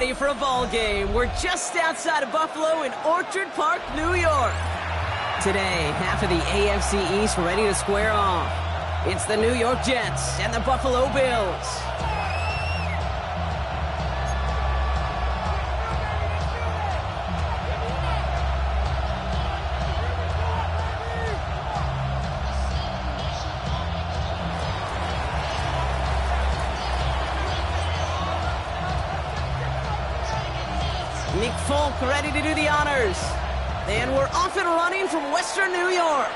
ready for a ball game. We're just outside of Buffalo in Orchard Park, New York. Today, half of the AFC East ready to square off. It's the New York Jets and the Buffalo Bills. Nick Folk ready to do the honors. And we're off and running from Western New York.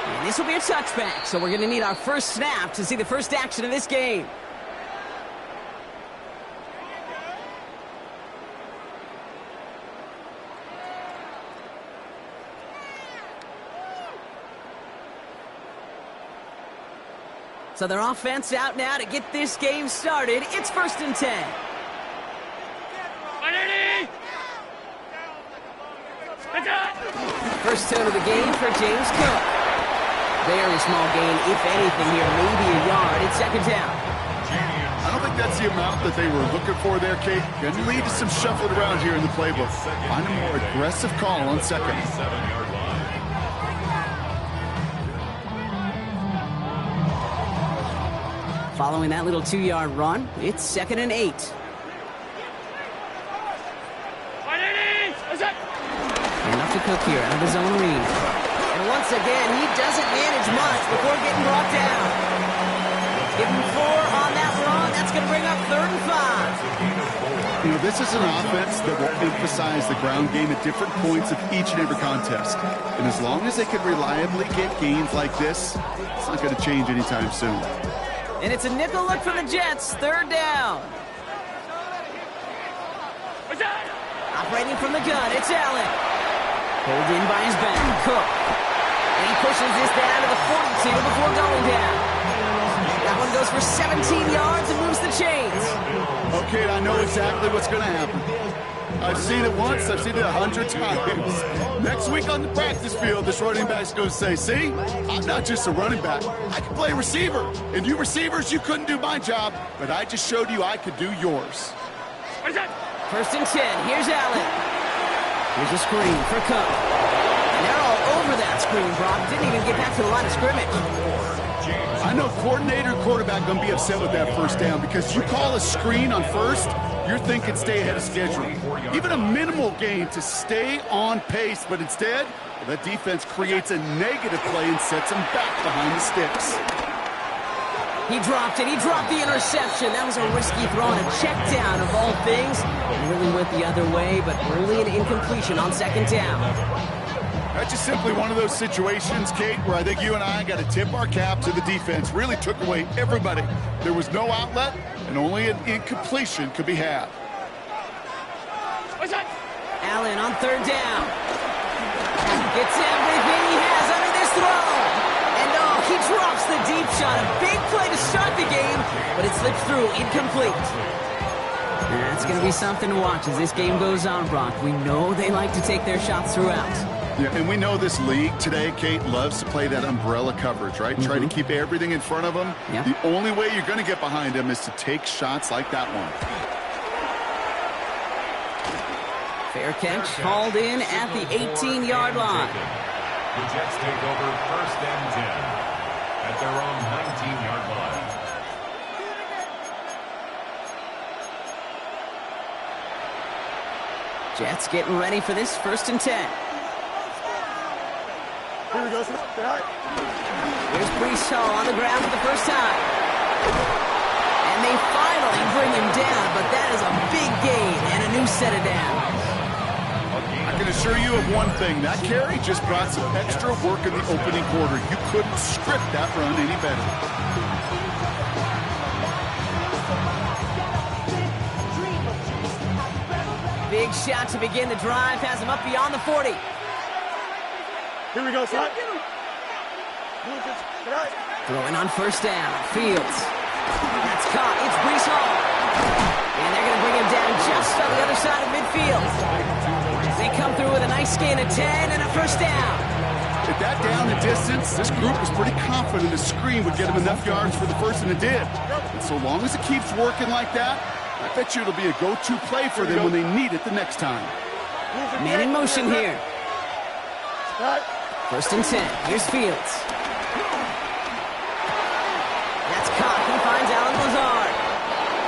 And this will be a touchback, so we're going to need our first snap to see the first action of this game. So their offense out now to get this game started. It's 1st and 10. First tone of the game for James Cook. Very small gain, if anything here, maybe a yard. It's 2nd down. I don't think that's the amount that they were looking for there, Kate. Can lead to some shuffling around here in the playbook. Find a more aggressive call on 2nd. Following that little 2-yard run, it's 2nd and 8. Enough to Cook here out of his own read. And once again, he doesn't manage much before getting brought down. Give him 4 on that run. That's going to bring up 3rd and 5. You know, this is an offense that will emphasize the ground game at different points of each and every contest. And as long as they can reliably get gains like this, it's not going to change anytime soon. And it's a nickel look from the Jets. 3rd down. Operating from the gun, it's Allen. Pulled in by his back, Cook. And he pushes this down to the 42 before going down. That one goes for 17 yards and moves the chains. Okay, I know exactly what's going to happen. I've seen it once, I've seen it 100 times. Next week on the practice field, this running back's going to say, see, I'm not just a running back. I can play receiver. And you receivers, you couldn't do my job, but I just showed you I could do yours. 1st and 10, here's Allen. Here's a screen for Cook. And they're all over that screen, Brock. Didn't even get back to the line of scrimmage. I know coordinator and quarterback going to be upset with that 1st down because you call a screen on 1st, you're thinking stay ahead of schedule. Even a minimal gain to stay on pace, but instead, that defense creates a negative play and sets them back behind the sticks. He dropped it. He dropped the interception. That was a risky throw and a check down of all things. Really went the other way, but only an incompletion on 2nd down. That's just simply one of those situations, Kate, where I think you and I got to tip our cap to the defense. Really took away everybody. There was no outlet, and only an incompletion could be had. Allen on 3rd down. Gets everything he has under this throw. He drops the deep shot. A big play to start the game, but it slips through, incomplete. That's going to be something to watch as this game goes on, Brock. We know they like to take their shots throughout. Yeah, and we know this league today, Kate, loves to play that umbrella coverage, right? Try to keep everything in front of them. Yep. The only way you're going to get behind them is to take shots like that one. Fair catch called in at the 18-yard line. The Jets take over 1st and 10 at their own 19-yard line. Jets getting ready for this 1st and 10. Here we go. Here's Brees Hall on the ground for the first time. And they finally bring him down, but that is a big gain and a new set of downs. I can assure you of one thing. That carry just brought some extra work in the opening quarter. You couldn't script that run any better. Big shot to begin the drive. Has him up beyond the 40. Here we go, son. Throwing on 1st down. Fields. That's caught. It's Brees Hall. And they're going to bring him down just on the other side of midfield. They come through with a nice gain of 10 and a 1st down. At that down and distance, this group was pretty confident the screen would get him enough yards for the 1st, and it did. And so long as it keeps working like that, I bet you it'll be a go-to play for them when they need it the next time. Man in motion here. First and 10. Here's Fields. That's caught. He finds Alan Lazard.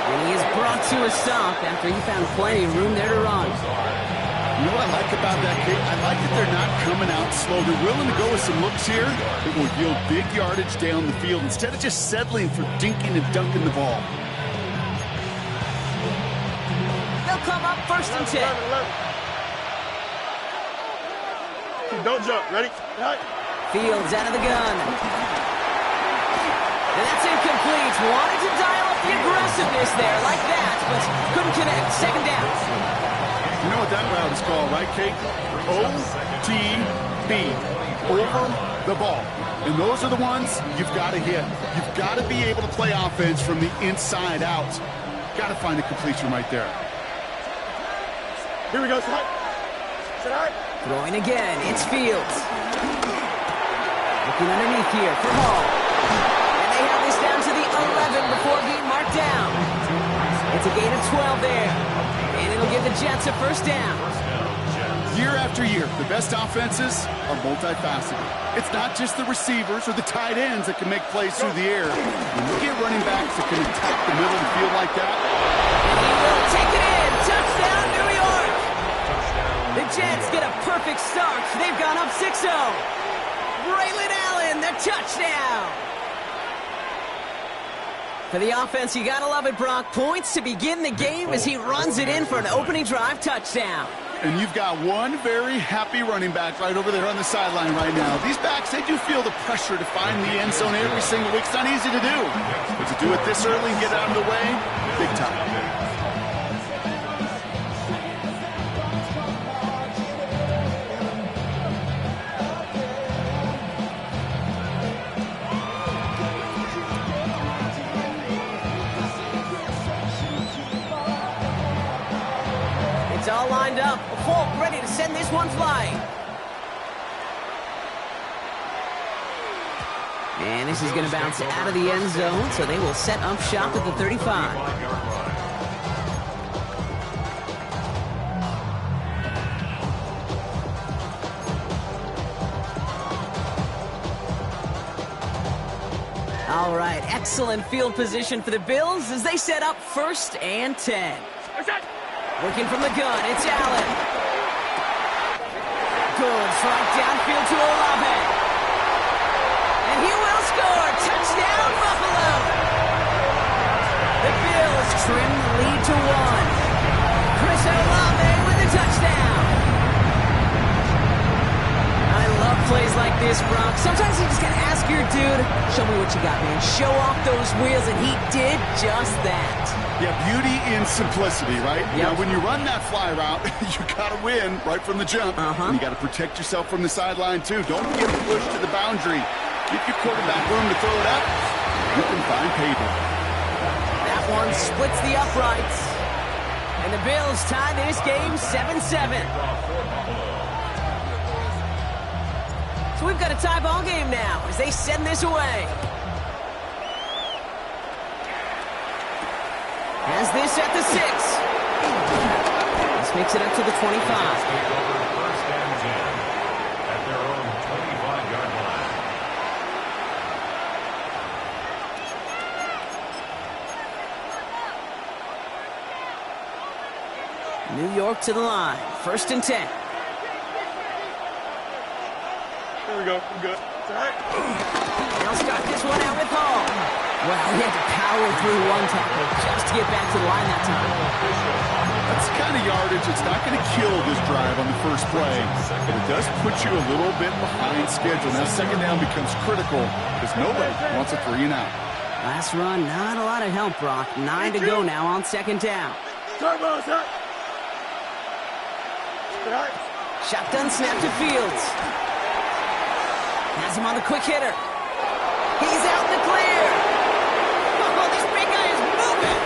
And he is brought to a stop after he found plenty of room there to run. You know what I like about that kick? I like that they're not coming out slow. They're willing to go with some looks here that will yield big yardage down the field instead of just settling for dinking and dunking the ball. They'll come up first and 10. Don't jump. Ready? Fields out of the gun. And that's incomplete. Wanted to dial up the aggressiveness there like that, but couldn't connect. Second down. You know what that route is called, right, Kate? OTB. Over the ball. And those are the ones you've got to hit. You've got to be able to play offense from the inside out. Got to find a completion right there. Here we go, Scott. Throwing again. It's Fields. Looking underneath here for Hall. And they have this down to the 11 before being marked down. It's a gain of 12 there. And it'll give the Jets a first down. Year after year, the best offenses are multifaceted. It's not just the receivers or the tight ends that can make plays through the air. When you get running backs that can attack the middle of the field like that. And he will take it in. Touchdown, New York. The Jets get a perfect start. They've gone up 6-0. Braylon Allen, the touchdown. For the offense, you gotta love it, Brock. Points to begin the game as he runs it in for an opening drive touchdown. And you've got one very happy running back right over there on the sideline right now. These backs, they do feel the pressure to find the end zone every single week. It's not easy to do. But to do it this early and get out of the way, big time. It's all lined up. Folk ready to send this one flying. And this is going to bounce out of the end zone, so they will set up shop at the 35. All right, excellent field position for the Bills as they set up first and 10. Working from the gun, it's Allen. Good strike downfield to Olave. And he will score. Touchdown, Buffalo. The Bills trim the lead to 1. Chris Olave with the touchdown. I love plays like this, Brock. Sometimes you just gotta ask your dude, show me what you got, man. Show off those wheels, and he did just that. Yeah, beauty in simplicity, right? Yep. Now, when you run that fly route, you got to win right from the jump. And you got to protect yourself from the sideline, too. Don't get pushed to the boundary. Give your quarterback room to throw it up. You can find payback. That one splits the uprights. And the Bills tie this game 7-7. So we've got a tie ball game now as they send this away. Has this at the 6. This makes it up to the 25. First and 10 at their own 25-yard line. New York to the line. First and 10. Here we go. I'm good. It's all right. They'll start this one out with Hall. Well, he had to power through one tackle just to get back to the line that time. That's the kind of yardage. It's not going to kill this drive on the first play, but it does put you a little bit behind schedule. Now, second down becomes critical because nobody wants a 3 and out. Last run, not a lot of help, Brock. 9 to go now on second down. Turbo, sir. Shotgun snap to Fields. Has him on the quick hitter. He's out in the clear. Oh, this big guy is moving.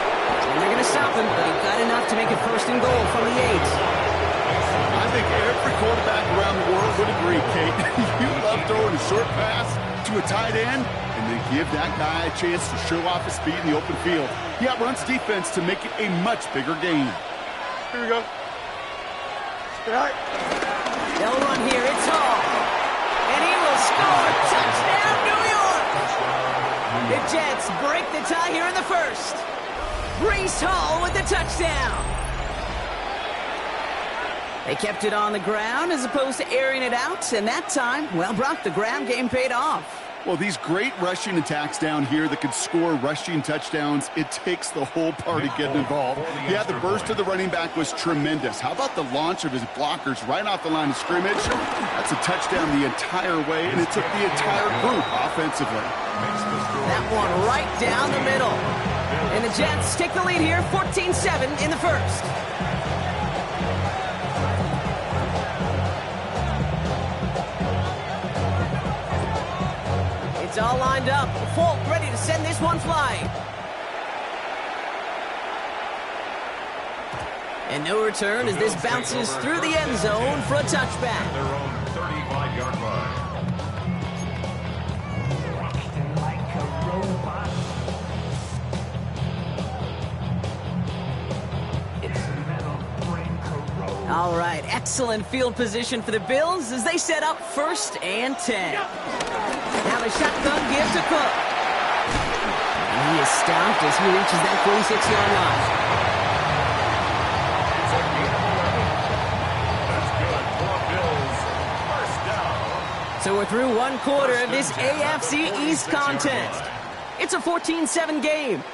And they're going to stop him, but he got enough to make it first and goal from the 8. I think every quarterback around the world would agree, Kate. You love throwing a short pass to a tight end and then give that guy a chance to show off his speed in the open field. He outruns defense to make it a much bigger game. Here we go. All right. They'll run here. It's Hall. And he will score. Touchdown, New York. The Jets break the tie here in the first. Breece Hall with the touchdown. They kept it on the ground as opposed to airing it out. And that time, well, Brock, the ground game paid off. Well, these great rushing attacks down here that can score rushing touchdowns, it takes the whole party getting involved. Yeah, the burst of the running back was tremendous. How about the launch of his blockers right off the line of scrimmage? That's a touchdown the entire way, and it took the entire group offensively. That one right down the middle. And the Jets take the lead here, 14-7 in the first. It's all lined up. Folk ready to send this one flying. And no return as this bounces through the end zone for a touchback. Their own 35-yard line. All right, excellent field position for the Bills as they set up 1st and 10. Now the shotgun give to Cook. And he is stopped as he reaches that 46-yard line. So we're through one quarter of this AFC East contest. It's a 14-7 game.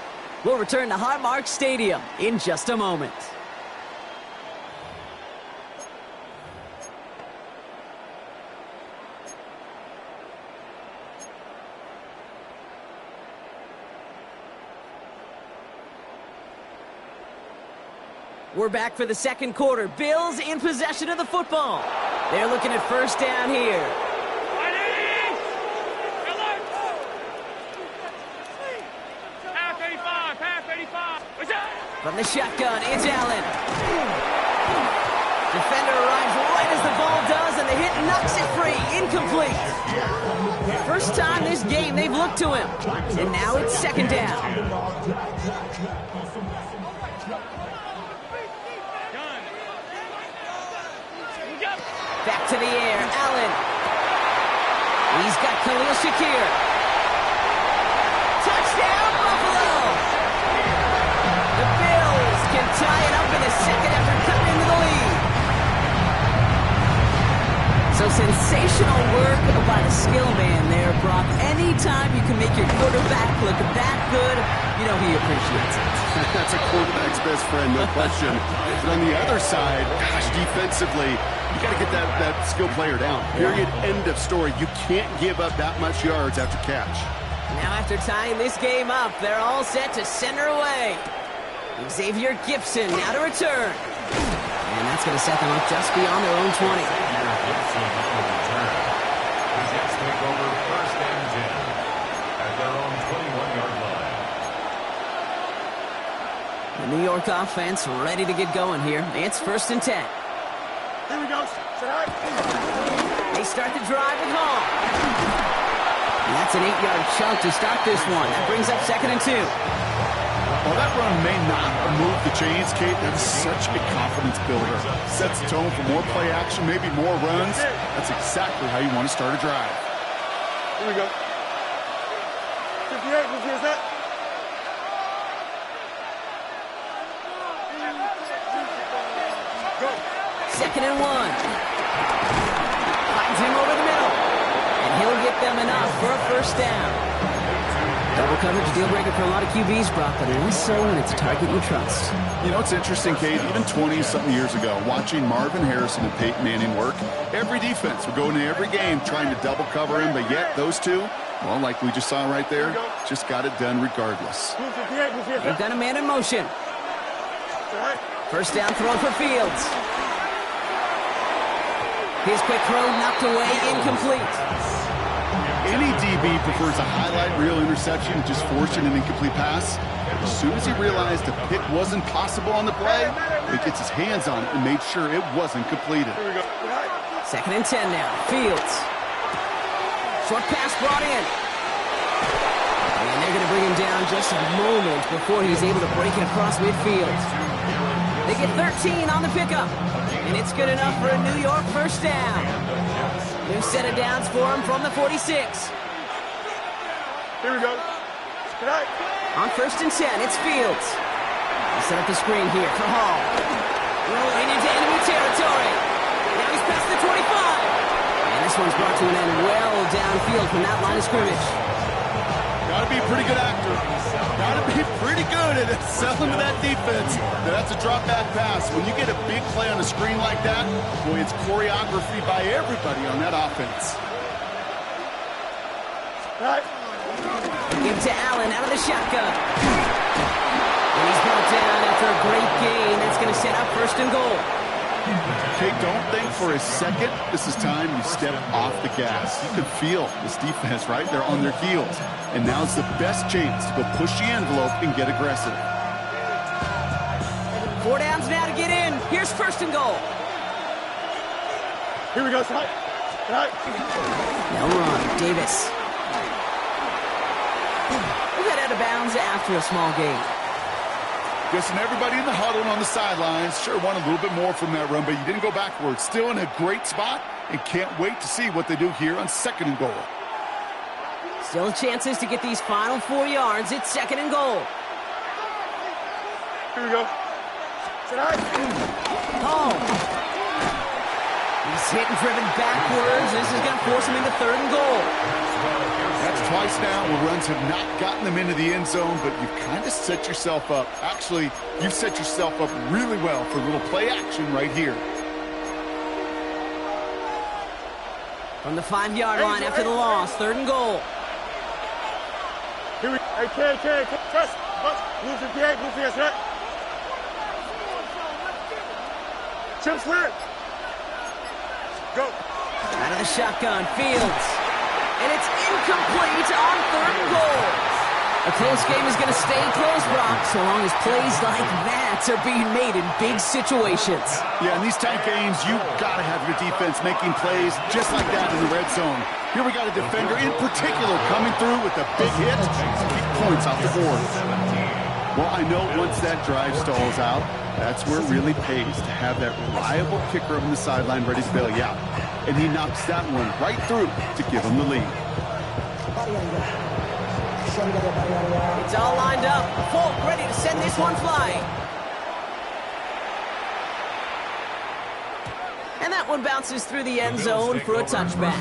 We'll return to Highmark Stadium in just a moment. We're back for the second quarter. Bills in possession of the football. They're looking at 1st down here. Half 85, half 85. What's that? From the shotgun, it's Allen. Defender arrives right as the ball does, and the hit knocks it free. Incomplete. First time this game they've looked to him. And now it's 2nd down. Back to the air, Allen. He's got Khalil Shakir. Touchdown, Buffalo! The Bills can tie it up in the second after cutting into the lead. So sensational work by the skill man there, Brock. Anytime you can make your quarterback look that good, you know he appreciates it. That's a quarterback's best friend, no question. But on the other side, gosh, defensively, you got to get that skill player down. Period. End of story. You can't give up that much yards after catch. Now after tying this game up, they're all set to center away. Xavier Gibson now to return. And that's going to set them up just beyond their own 20. Gibson on the return. The Jets take over 1st and 10 at their own 21-yard line. The New York offense ready to get going here. It's 1st and 10. Here we go. Say hi. They start the drive with Hall. And that's an 8-yard chunk to start this one. That brings up 2nd and 2. While that run may not move the chains, Kate, that's such a confidence builder. Sets the tone for more play action, maybe more runs. That's exactly how you want to start a drive. Here we go. 58, what's that? Go. 2nd and 1. Finds him over the middle. And he'll get them enough for a 1st down. Double coverage deal breaker for a lot of QBs, Brock, but less so when it's a target you trust. You know, it's interesting, Kate, even 20-something years ago, watching Marvin Harrison and Peyton Manning work, every defense would go into every game trying to double cover him, but yet those two, well, like we just saw right there, just got it done regardless. They've got a man in motion. 1st down throw for Fields. His quick throw knocked away, incomplete. Any DB prefers a highlight reel interception to just forcing an incomplete pass. As soon as he realized the pick wasn't possible on the play, he gets his hands on it and made sure it wasn't completed. 2nd and 10 now. Fields. Short pass brought in. And they're going to bring him down just a moment before he's able to break it across midfield. They get 13 on the pickup. And it's good enough for a New York first down. New set of downs for him from the 46. Here we go. On 1st and 10, it's Fields. They set up the screen here for Hall. Rolling into enemy territory. Now he's past the 25. And this one's brought to an end well downfield from that line of scrimmage. Gotta be a pretty good actor. Gotta be pretty good at selling to that defense. That's a drop back pass. When you get a big play on a screen like that, boy, it's choreography by everybody on that offense. Give to Allen out of the shotgun. And he's brought down after a great gain. That's going to set up 1st and goal. Okay, don't think for a second this is time you step off the gas. You can feel this defense, right? They're on their heels. And now's the best chance to go push the envelope and get aggressive. 4 downs now to get in. Here's 1st and goal. Here we go, son. No run. Davis. We'll get out of bounds after a small gain. Guessing everybody in the huddle and on the sidelines sure wanted a little bit more from that run, but you didn't go backwards. Still in a great spot and can't wait to see what they do here on 2nd and goal. Still chances to get these final 4 yards. It's 2nd and goal. Here we go. Oh. He's hit and driven backwards. This is going to force him into 3rd and goal. That's twice now where runs have not gotten them into the end zone, but you've kind of set yourself up. Actually, you've set yourself up really well for a little play action right here. From the 5-yard line after the loss, 3rd and goal. Here we go. Hey, trust. Move the PA, move the right. Chip clear. Go. Out of the shotgun, Fields. And it's incomplete on 3rd and goal. A close game is going to stay close, Brock, so long as plays like that are being made in big situations. Yeah, in these tight games, you got to have your defense making plays just like that in the red zone. Here we got a defender in particular coming through with a big hit to keep points off the board. Well, I know once that drive stalls out, that's where it really pays to have that reliable kicker on the sideline ready to bail you out. And he knocks that one right through to give him the lead. It's all lined up. Folk ready to send this one flying. And that one bounces through the end zone for a touchback.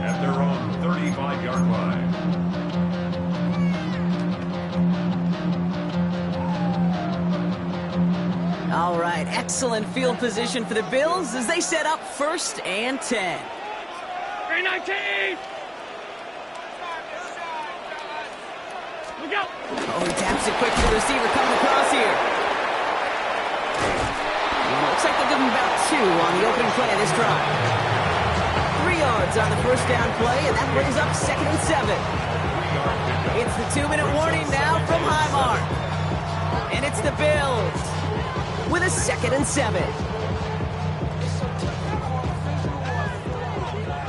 At their own 35-yard line. All right, excellent field position for the Bills as they set up 1st and 10. 319. Look out. Oh, he taps it quick to the receiver coming across here. Looks like they'll give him about 2 on the opening play of this drive. 3 yards on the 1st down play, and that brings up 2nd and 7. It's the 2-minute warning now from Highmark. And it's the Bills with a 2nd and 7.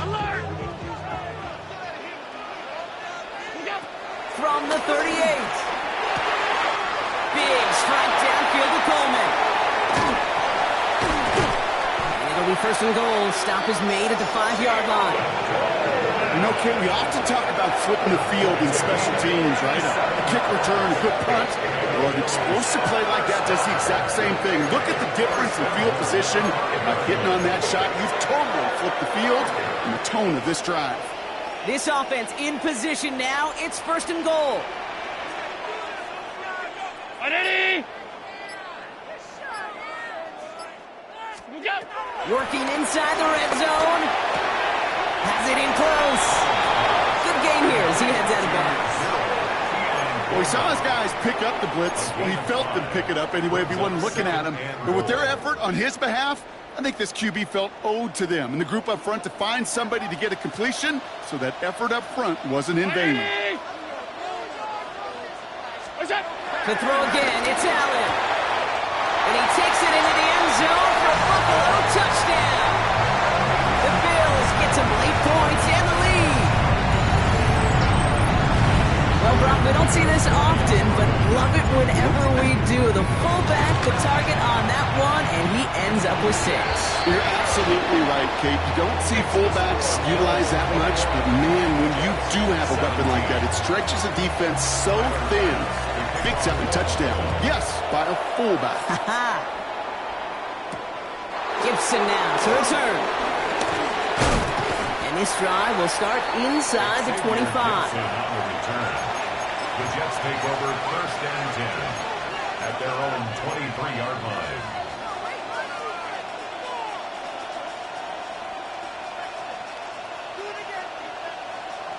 Alert. From the 38. Big strike downfield to Coleman. And it'll be 1st and goal. Stop is made at the 5-yard line. You know, Ken, we often talk about flipping the field in special teams, right? A kick return, a good punt, or an explosive play like that does the exact same thing. Look at the difference in field position. By hitting on that shot, you've totally flipped the field and the tone of this drive. This offense in position now. It's 1st and goal. Ready? Working inside the red zone. Has it in close. Good game here as he heads out of bounds. Well, he saw his guys pick up the blitz. Well, he felt them pick it up anyway if he wasn't looking at him. But with their effort on his behalf, I think this QB felt owed to them and the group up front to find somebody to get a completion so that effort up front wasn't in vain. To throw again, it's Allen. And he takes it into the end zone for a Buffalo touchdown. The Bills get some late points and the lead. Well, Brock, we don't see this often, but love it whenever we do. The fullback, the target on that one, and he ends up with 6. You're absolutely right, Kate. You don't see fullbacks utilize that much, but man, when you do have a weapon like that, it stretches the defense so thin. Big time touchdown. Yes, by a fullback. Gibson now to return. And this drive will start inside the 25. The Jets take over 1st and 10 at their own 23-yard line.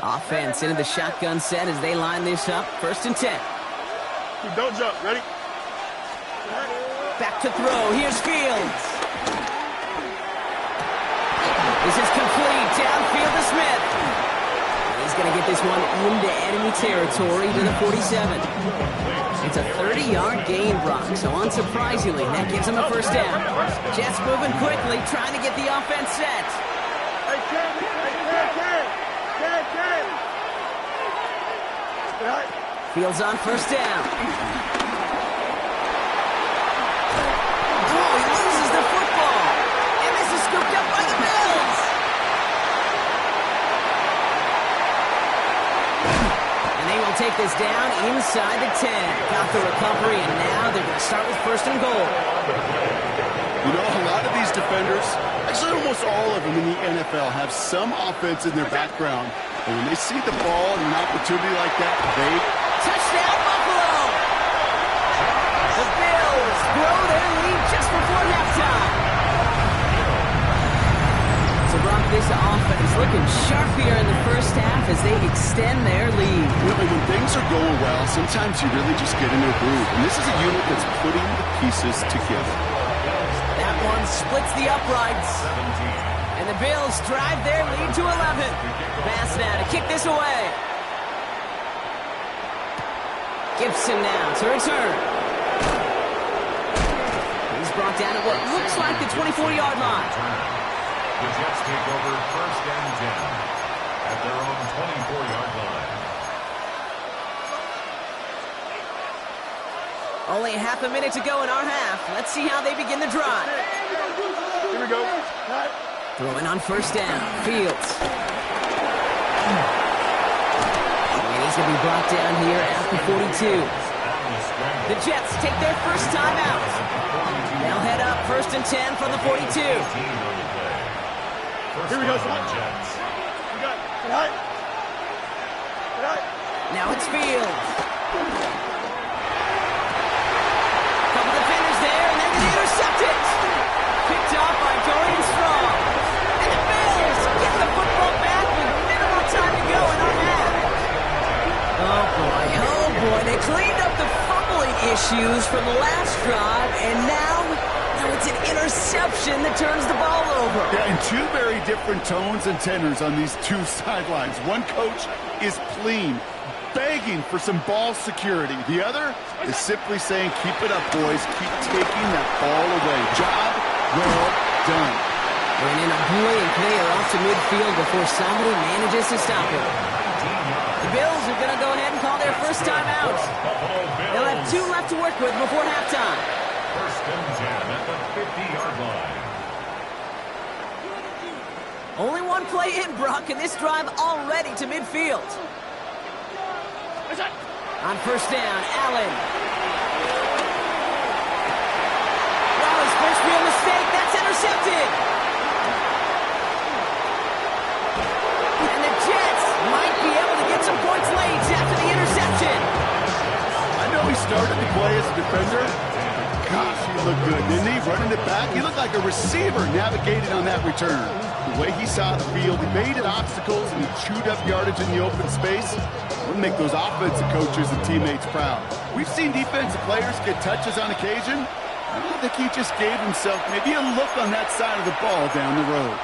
Offense into the shotgun set as they line this up. 1st and 10. Don't jump. Ready? Back to throw. Here's Fields. This is complete. Downfield to Smith. He's going to get this one into enemy territory to the 47. It's a 30-yard gain, Brock, so unsurprisingly, that gives him a 1st down. Jets moving quickly, trying to get the offense set. Fields on 1st down. Oh, he loses the football. And this is scooped up by the Bills. And they will take this down inside the 10. Got the recovery, and now they're going to start with 1st and goal. You know, a lot of these defenders, actually almost all of them in the NFL, have some offense in their background. And when they see the ball and an opportunity like that, they... Touchdown, Buffalo! The Bills grow their lead just before halftime. So, Brock, this offense looking sharp here in the 1st half as they extend their lead. You know, when things are going well, sometimes you really just get in a groove. And this is a unit that's putting the pieces together. That one splits the uprights. And the Bills drive their lead to 11. Pass now to kick this away. Gibson now to return. He's brought down at what looks like the 24-yard line. The Jets take over 1st and 10 at their own 24-yard line. Only half a minute to go in our half. Let's see how they begin the drive. Here we go. Throwing on 1st down. Fields. And he's going to be brought down here at the 42. The Jets take their 1st time out. They'll head up 1st and 10 from the 42. Here we go, son. Now it's Fields. Couple defenders there, and they're going to intercept it. Picked off by Dorian Strong. And the Bills get the football back with minimal time to go in our half. Oh boy, they cleaned up the fumbling issues from the last drive, and now it's an interception that turns the ball over. Yeah, and 2 very different tones and tenors on these 2 sidelines. One coach is pleading, begging for some ball security. The other is simply saying, keep it up, boys. Keep taking that ball away. Job well done. And in a blink, they are off to midfield before somebody manages to stop him. The Bills are going to go ahead and call their 1st time out. They'll have 2 left to work with before halftime. 1st and 10 at the 50-yard line. Only one play in, Brock, and this drive already to midfield. On 1st down, Allen. Well, his first real mistake, that's intercepted. And the Jets might be able to get some points late after the interception. I know he started the play as a defender. Gosh, he looked good, didn't he? Running it back, he looked like a receiver navigating on that return. The way he saw the field, he made obstacles and he chewed up yardage in the open space. Would make those offensive coaches and teammates proud. We've seen defensive players get touches on occasion. I think he just gave himself maybe a look on that side of the ball down the road.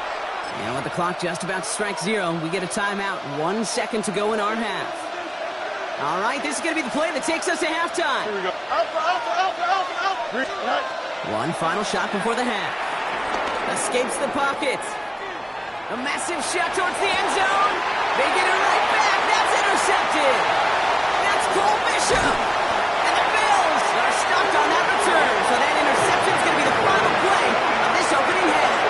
You know, with the clock just about to strike 0, we get a timeout. 1 second to go in our half. All right, this is going to be the play that takes us to halftime. Here we go. Out. One final shot before the half. Escapes the pocket. A massive shot towards the end zone. They get it right back. That's intercepted. That's Cole Bishop. And the Bills are stopped on that return. So that interception is going to be the final play of this opening half.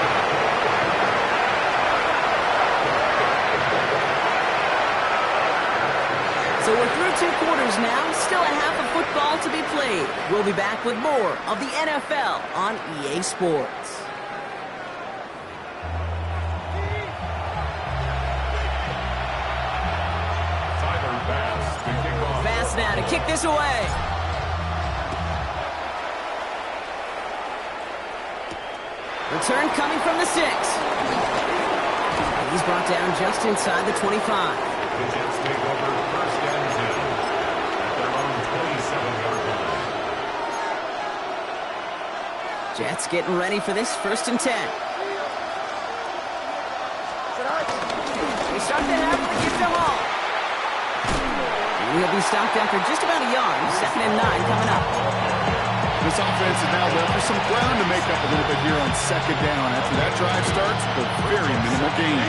So we're through 2 quarters now. Still a half of football to be played. We'll be back with more of the NFL on EA Sports. Fast now to kick this away. Return coming from the 6. He's brought down just inside the 25. The Jets take over first and 10 at their own 27-yard line. Jets getting ready for this first and 10. They start the half with a gift to Hall. He'll be stopped after just about a yard. 2nd and 9 coming up. This offense is now left with some ground to make up a little bit here on 2nd down. After that drive starts, a very minimal gain.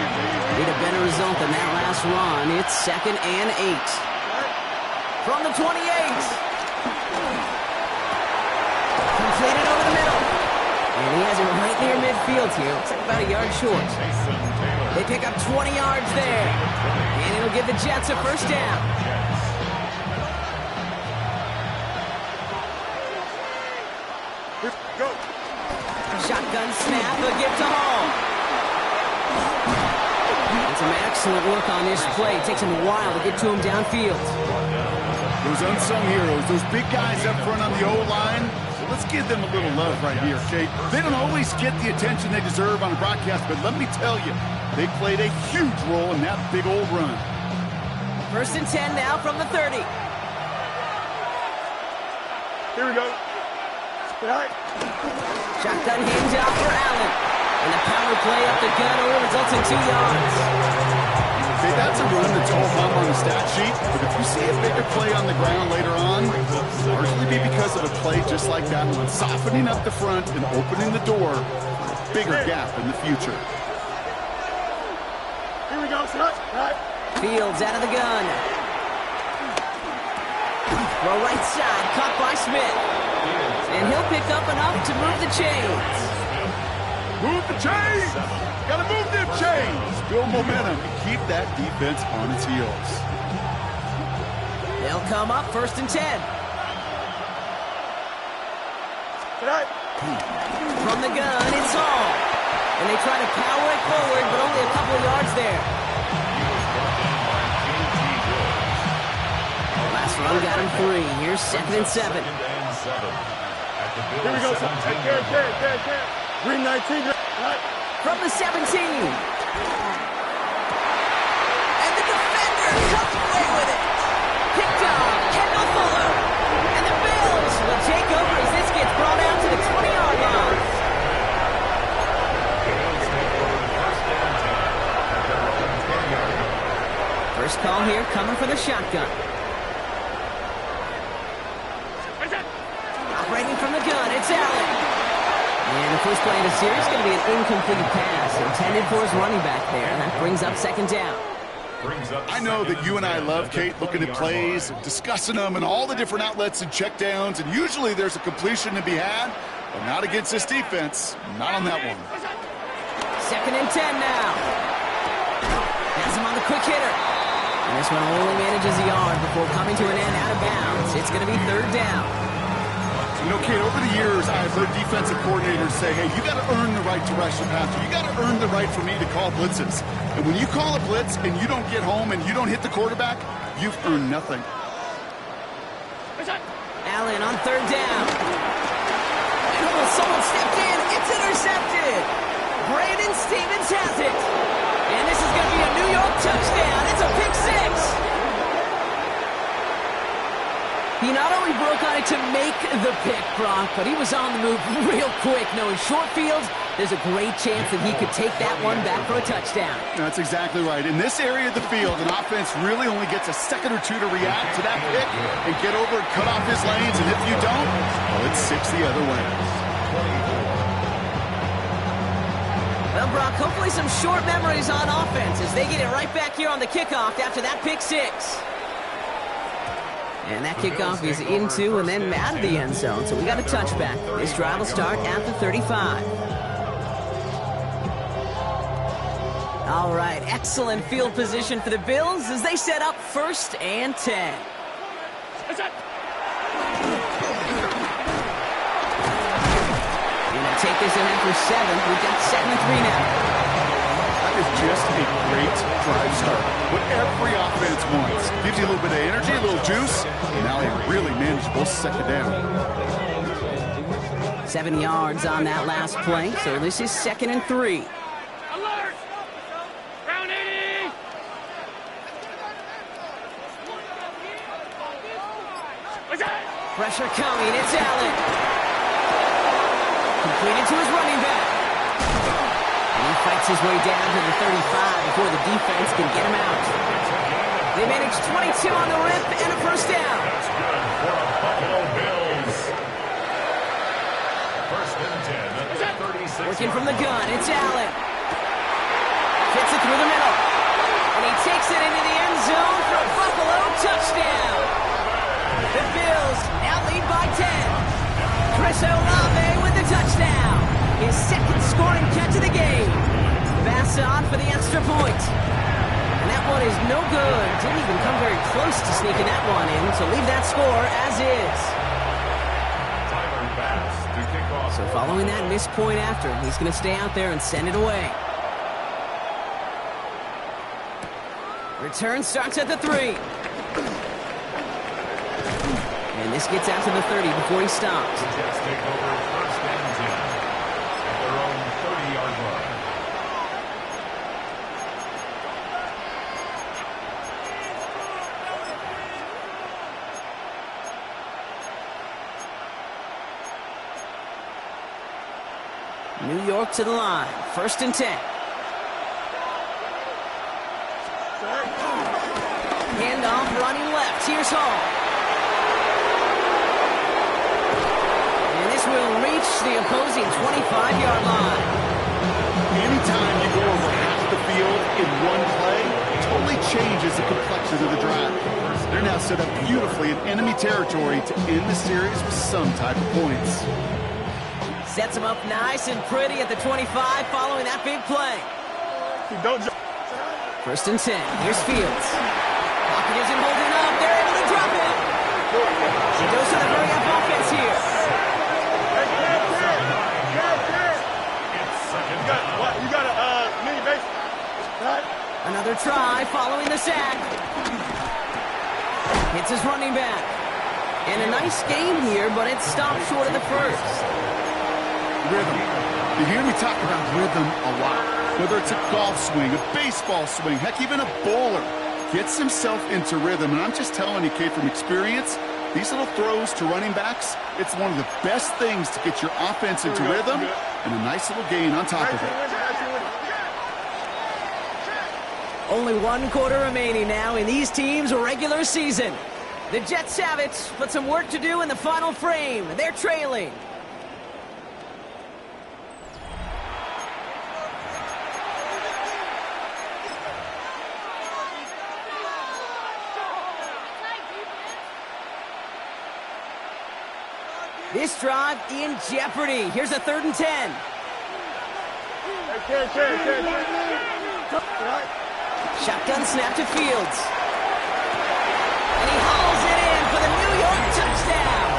Need a better result than that last run. It's 2nd and 8. From the 28. Completed over the middle. And he has it right near midfield here. Looks like about a yard short. They pick up 20 yards there. And it'll give the Jets a first down. Shotgun snap, a gift to Hall. And some excellent work on this play. It takes him a while to get to him downfield. Those unsung heroes, those big guys up front on the O-line, let's give them a little love right here, Kate. They don't always get the attention they deserve on the broadcast, but let me tell you, they played a huge role in that big old run. 1st and 10 now from the 30. Here we go. All right. Shotgun hands out for Allen. And the power play up the gun only results in 2 yards. Okay, that's a run that's all hung on the stat sheet, but if you see a bigger play on the ground later on, it'll largely be because of a play just like that one, softening up the front and opening the door for a bigger gap in the future. Here we go, son. All right. Fields out of the gun. Throw right side, caught by Smith. And he'll pick up enough to move the chains. Move the chains! Gotta move them chains! Build momentum and keep that defense on its heels. They'll come up 1st and 10. From the gun, it's Hall. And they try to power it forward, but only a couple of yards there. Last run got him 3. Here's 2nd and 7. Here we go, son. Hey, Green 19. Right. From the 17. And the defender comes away with it. Picked off, Kendall Fuller. And the Bills will take over as this gets brought out to the 20-yard line. First call here coming for the shotgun. Operating from the gun, it's Allen. And the first play of the series is going to be an incomplete pass intended for his running back there. And that brings up 2nd down. I know that you and I love, Kate, looking at plays, discussing them, and all the different outlets and checkdowns, and usually there's a completion to be had, but not against this defense. Not on that one. 2nd and 10 now. Has him on the quick hitter. And this one only manages a yard before coming to an end out of bounds. It's going to be 3rd down. You know, Kate, over the years, I've heard defensive coordinators say, hey, you got to earn the right to rush the passer. You got to earn the right for me to call blitzes. And when you call a blitz and you don't get home and you don't hit the quarterback, you've earned nothing. Allen on 3rd down. And someone stepped in. It's intercepted. Brandon Stevens has it. And this is going to be a New York touchdown. It's a pick 6. He not only broke on it to make the pick, Brock, but he was on the move real quick, knowing short field, there's a great chance that he could take that one back for a touchdown. That's exactly right. In this area of the field, an offense really only gets a second or two to react to that pick and get over and cut off his lanes, and if you don't, well, it's 6 the other way. Well, Brock, hopefully some short memories on offense as they get it right back here on the kickoff after that pick 6. And that kickoff is into and then out of the end zone, so we got a touchback. This drive will start at the 35. All right, excellent field position for the Bills as they set up 1st and 10. Take this in after 7. We've got 7-3 now. That is just a great drive start. What every offense wants. Gives you a little bit of energy, a little juice, and now a really manageable second down. 7 yards on that last play, so this is 2nd and 3. Alert! Round 80! Pressure coming, it's Allen. Completed to his running back. And he fights his way down to the 35 before the defense can get him out. They manage 22 on the rip and a 1st down. That's good for the Buffalo Bills. 1st and 10 at the 36. Working from the gun, it's Allen. Fits it through the middle. And he takes it into the end zone for a Buffalo touchdown. The Bills now lead by 10. Chris Olave with the touchdown. His 2nd scoring catch of the game. Pass on for the extra point. And that one is no good. Didn't even come very close to sneaking that one in, so leave that score as is. Tyler Bass to kick off. So following that missed point after, he's going to stay out there and send it away. Return starts at the 3. And this gets out to the 30 before he stops. The Jets take over 1st and 10 at their own 30-yard line. New York to the line. 1st and 10. Handoff running left. Here's Hall. Will reach the opposing 25-yard line. Anytime you go over half the field in one play, it totally changes the complexion of the drive. They're now set up beautifully in enemy territory to end the series with some type of points. Sets him up nice and pretty at the 25 following that big play. 1st and 10. Here's Fields. Pocket isn't holding up. They're able to drop it. He goes to the hurry-up offense here. You got a mini base. Another try following the sack. Hits his running back. And a nice game here, but it stopped short of the 1st. Rhythm. You hear me talk about rhythm a lot. Whether it's a golf swing, a baseball swing, heck, even a bowler gets himself into rhythm. And I'm just telling you, Kate, from experience, these little throws to running backs, it's one of the best things to get your offense into rhythm and a nice little gain on top of it. Only 1 quarter remaining now in these teams' regular season. The Jets have it, but some work to do in the final frame. They're trailing. This drive in jeopardy. Here's a 3rd and 10. Shotgun snap to Fields. And he hauls it in for the New York touchdown.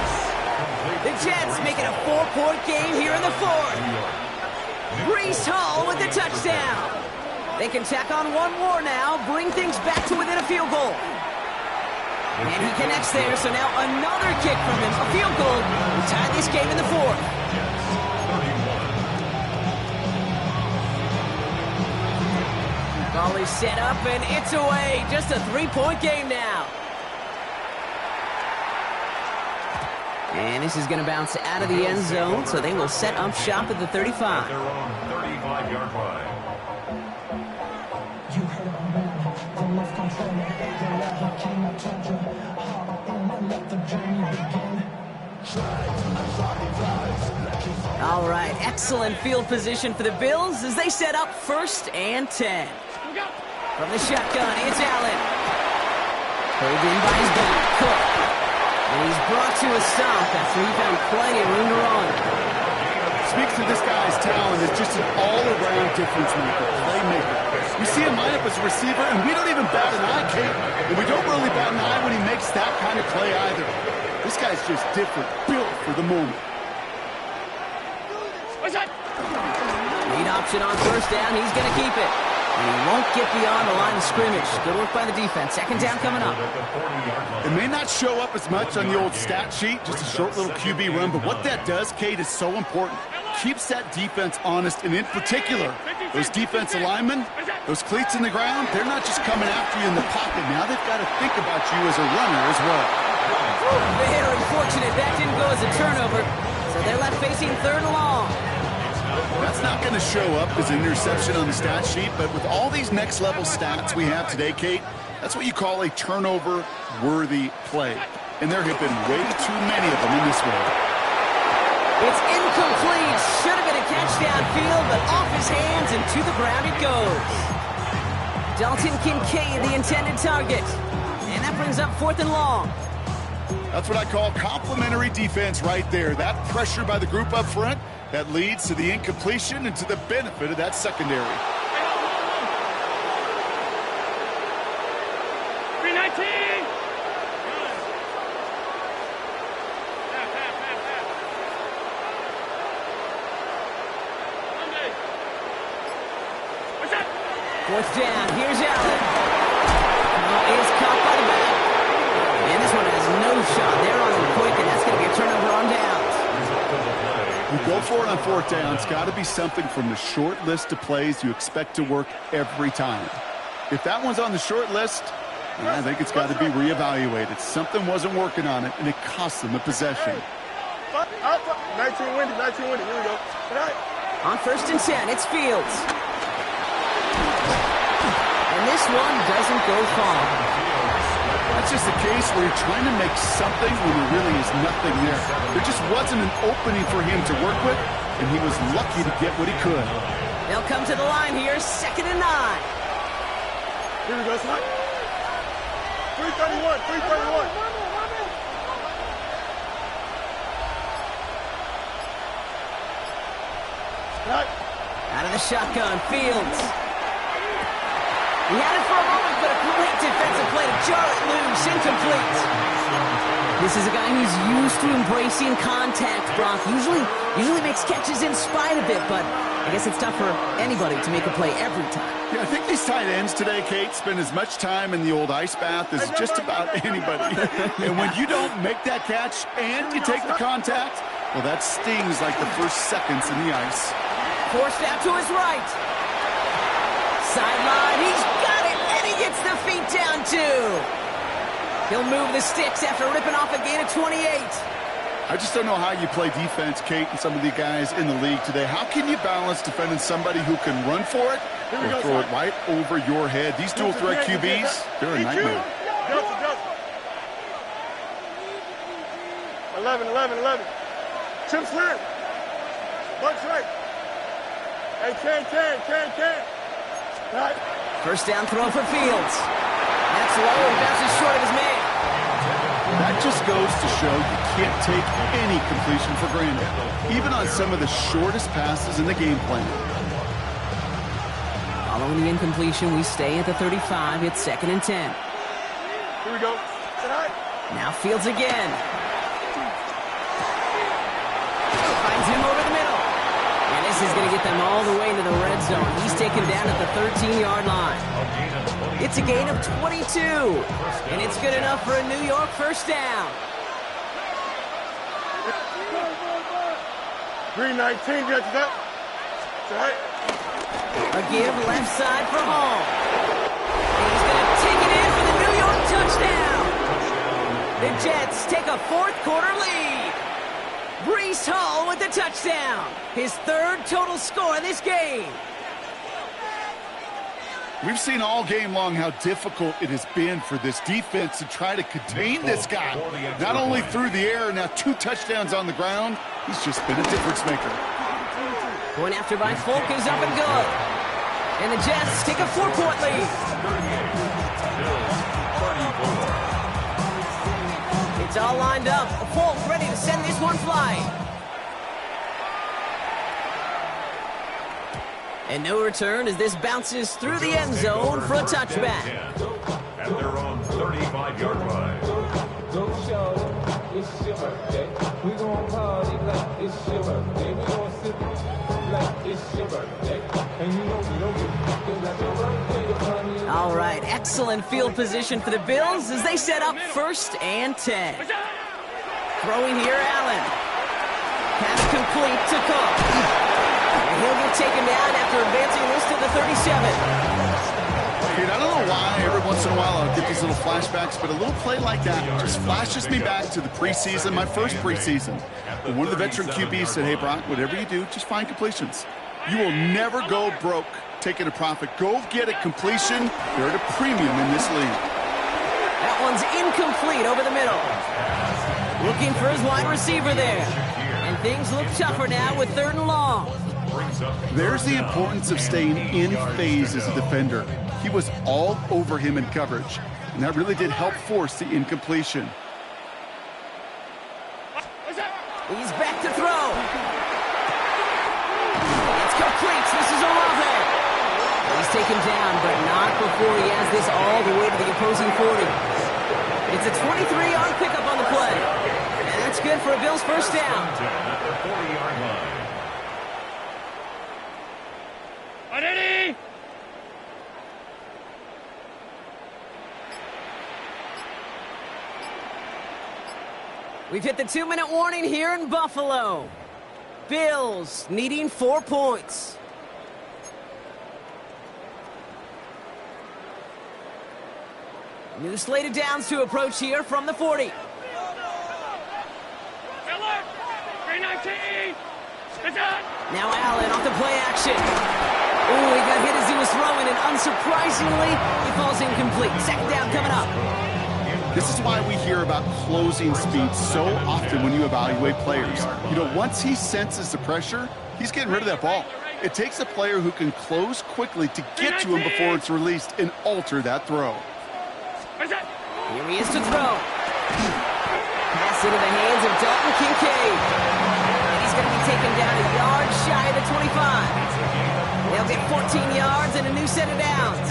The Jets make it a 4-point game here in the 4th. Breece Hall with the touchdown. They can tack on one more now, bring things back to within a field goal. And he connects there, so now another kick from him, a field goal. We tie this game in the 4th. Ball is set up, and it's away. Just a 3-point game now. And this is going to bounce out of the end zone, so they will set up shop at the 35. Their own 35-yard line. You heard a man, the left control, wherever king I told you, hard on my let the journey begin. All right, excellent field position for the Bills as they set up 1st and 10. From the shotgun, it's Allen. Pulled in by his back, Cook. And he's brought to a stop after he found plenty of room to run. Speaks to this guy's talent as just an all-around difference maker, playmaker. We see him line up as a receiver, and we don't even bat an eye, Kate. And we don't really bat an eye when he makes that kind of play either. This guy's just different, built for the moment. Lead option on 1st down, he's going to keep it. And he won't get beyond the line of scrimmage. Good work by the defense. 2nd down coming up. It may not show up as much on the old stat sheet, just a short little QB run, but what that does, Kate, is so important. Keeps that defense honest, and in particular, those defensive linemen, those cleats in the ground, they're not just coming after you in the pocket. Now they've got to think about you as a runner as well. Very fortunate that didn't go as a turnover, so they're left facing 3rd and long. That's not going to show up as an interception on the stat sheet, but with all these next-level stats we have today, Kate, that's what you call a turnover-worthy play. And there have been way too many of them in this one. It's incomplete. Should have been a catch downfield, but off his hands and to the ground it goes. Dalton Kincaid, the intended target. And that brings up 4th and long. That's what I call complimentary defense right there. That pressure by the group up front, that leads to the incompletion and to the benefit of that secondary. 319. What's that? 4th down, here's Allen. Is caught by the back. And this one has no shot. They're on him quick, and that's going to be a turnover on downs. You go for it on 4th down. It's got to be something from the short list of plays you expect to work every time. If that one's on the short list, I think it's got to be reevaluated. Something wasn't working on it, and it cost them the possession. 19 windy, 19 windy. Here we go. On 1st and 10, it's Fields. And this one doesn't go far. That's just a case where you're trying to make something when there really is nothing there. There just wasn't an opening for him to work with, and he was lucky to get what he could. They'll come to the line here, 2nd and 9. Here we go, son. 331, 331. Out of the shotgun, Fields. He had it for a moment, but a great defensive play to jar it loose, incomplete. This is a guy who's used to embracing contact, Brock. Usually makes catches in spite of it, but I guess it's tough for anybody to make a play every time. Yeah, I think these tight ends today, Kate, spend as much time in the old ice bath as just about anybody. And when you don't make that catch and you take the contact, well, that stings like the first seconds in the ice. Forced out to his right. Sideline, he's got it, and he gets the feet down too. He'll move the sticks after ripping off a gain of 28. I just don't know how you play defense, Kate, and some of the guys in the league today. How can you balance defending somebody who can run for it or throw it right over your head? These dual threat QBs, they're a nightmare. 11. Chip slam. Bunch right. Hey, can. Right. 1st down throw for Fields. That's low and bounces short of his man. That just goes to show you can't take any completion for granted, even on some of the shortest passes in the game plan. Following the incompletion, we stay at the 35. It's 2nd and 10. Here we go. Now Fields again. Finds him over the middle. And this is going to get them all the way into the red zone. He's taken down at the 13-yard line. It's a gain of 22. And it's good enough for a New York 1st down. 319, get to that. Right. A give left side for Hall. And he's going to take it in for the New York touchdown. The Jets take a 4th quarter lead. Brees Hall with the touchdown. His third total score in this game. We've seen all game long how difficult it has been for this defense to try to contain this guy. Not only through the air, now 2 touchdowns on the ground. He's just been a difference maker. Point after by Folk is up and good. And the Jets take a 4-point lead. It's all lined up. Folk ready to send this one flying. And no return as this bounces through the end zone for a touchback. At their own 35-yard line. Go show it's your birthday. We gon' party like it's your birthday. We gon' sip like it's your birthday. And you know we don't get fucking like your birthday. All right, excellent field position for the Bills as they set up 1st and 10. Throwing here, Allen. Pass complete to Cook. And he'll get taken down after advancing this to the 37. Dude, I don't know why every once in a while I'll get these little flashbacks, but a little play like that just flashes me back to the preseason, my first preseason. And one of the veteran QBs said, hey, Brock, whatever you do, just find completions. You will never go broke taking a profit. Go get a completion. They're at a premium in this league. That one's incomplete over the middle. Looking for his wide receiver there. And things look tougher now with 3rd and long. There's the importance of staying in phase as a defender. He was all over him in coverage, and that really did help force the incompletion. He's back to throw. It's complete. This is Olave. He's taken down, but not before he has this all the way to the opposing 40. It's a 23-yard pickup on the play. And that's good for a Bills first down. At the 40-yard line. Ready? We've hit the 2-minute warning here in Buffalo. Bills needing 4 points. New slate of downs to approach here from the 40. 319. It's on. Now Allen off the play action. Ooh, he got hit as he was throwing, and unsurprisingly, he falls incomplete. 2nd down coming up. This is why we hear about closing speed so often when you evaluate players. You know, once he senses the pressure, he's getting rid of that ball. It takes a player who can close quickly to get to him before it's released and alter that throw. Here he is to throw. Pass into the hands of Dalton Kincaid. And he's going to be taken down a yard shy of the 25. They'll get 14 yards and a new set of downs.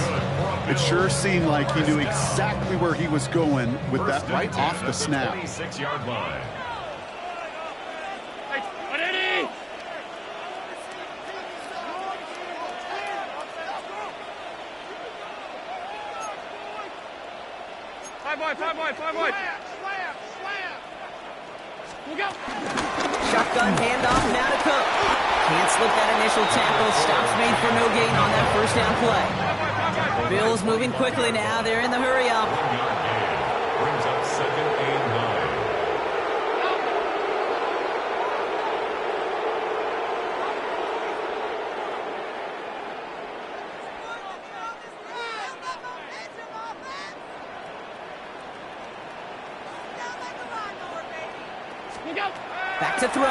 It sure seemed like he knew exactly where he was going with that right off the snap. 26-yard line. Ready? Five wide. We'll go. Shotgun handoff now to Cook. Can't slip that initial tackle. Stops made for no gain on that first down play. Bills moving quickly now. They're in the hurry up. Brings up 2nd and 9. Back to throw.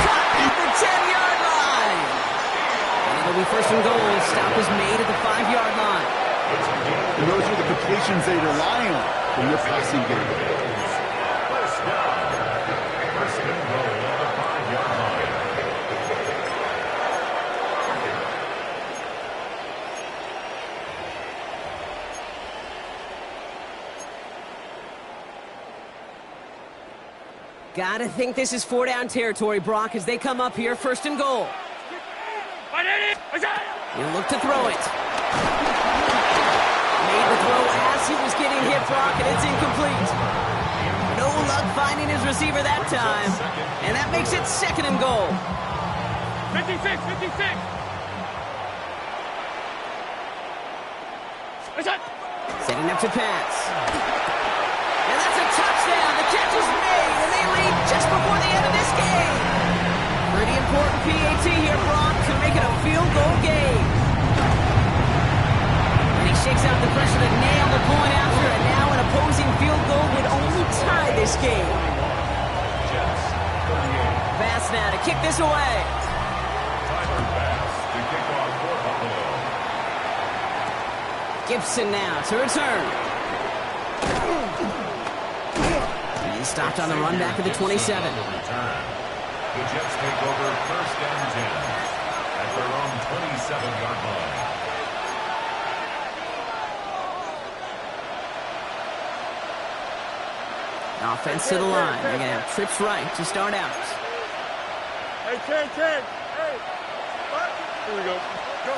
Caught at the 10-yard line. And it'll be 1st and goal. Stop is made at the 5-yard line. And those are the completions they rely on in their passing game. First down. 1st and goal at the 5-yard line. Gotta think this is 4-down territory, Brock, as they come up here 1st and goal. He'll look to throw it. Made the throw as he was getting hit, Brock, and it's incomplete. No luck finding his receiver that time. And that makes it 2nd and goal. 56. Setting up to pass. And that's a touchdown. The catch is made, and they lead just before the end of this game. Pretty important PAT here, Brock, to make it a field goal game. And he shakes out the pressure to nail the point after, and now an opposing field goal would only tie this game. Jets, 38. Bass now to kick this away. Tyler Bass to kick off for Buffalo. Gibson now to return. And he's stopped on the run back of the 27. Return. The Jets take over first and 10 at their own 27-yard line. Offense to the line. They're going to have trips right to start out. Hey, 10. Hey. Here we go. Go.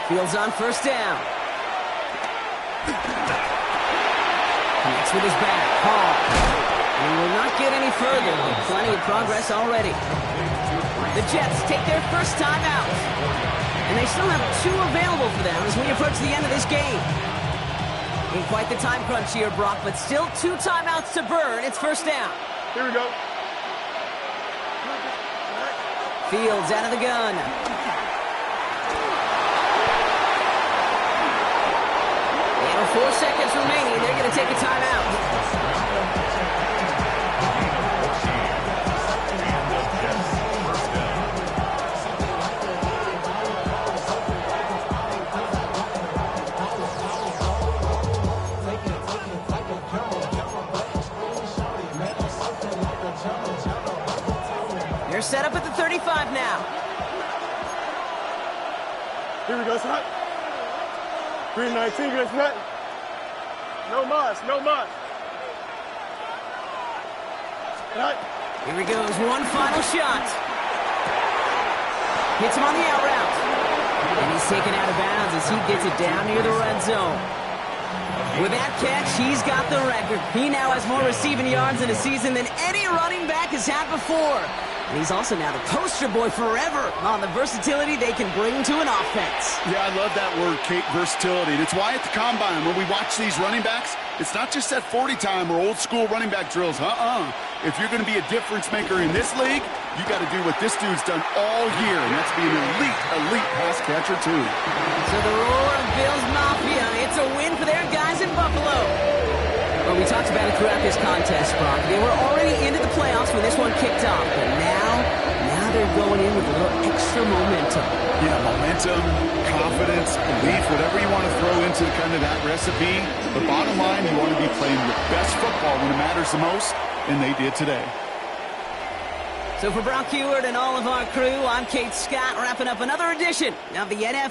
Fields on first down. Connects with his back. Hall. He will not get any further, but plenty of progress already. The Jets take their first time out. And they still have 2 available for them as we approach the end of this game. In quite the time crunch here, Brock, but still 2 timeouts to burn. It's first down. Here we go. Fields out of the gun. And 4 seconds remaining. They're going to take a timeout. They're set up at the 35 now. Here we go, son. 319, good, son. No mas. Here he goes, one final shot. Hits him on the out route. And he's taken out of bounds as he gets it down near the red zone. With that catch, he's got the record. He now has more receiving yards in a season than any running back has had before. And he's also now the poster boy forever on the versatility they can bring to an offense. Yeah, I love that word, Kate, versatility. And it's why at the Combine, when we watch these running backs, it's not just that 40 time or old school running back drills. If you're going to be a difference maker in this league, you got to do what this dude's done all year, and that's be an elite pass catcher, too. So the roar of Bills Mafia, it's a win for their guys in Buffalo. Well, we talked about it throughout this contest, Brock. They were already into the playoffs when this one kicked off, but now they're going in with a little extra momentum. Yeah, momentum, confidence, belief, whatever you want to throw into kind of that recipe. But bottom line, you want to be playing your best football when it matters the most, and they did today. So for Brock Heward and all of our crew, I'm Kate Scott, wrapping up another edition of the NFL.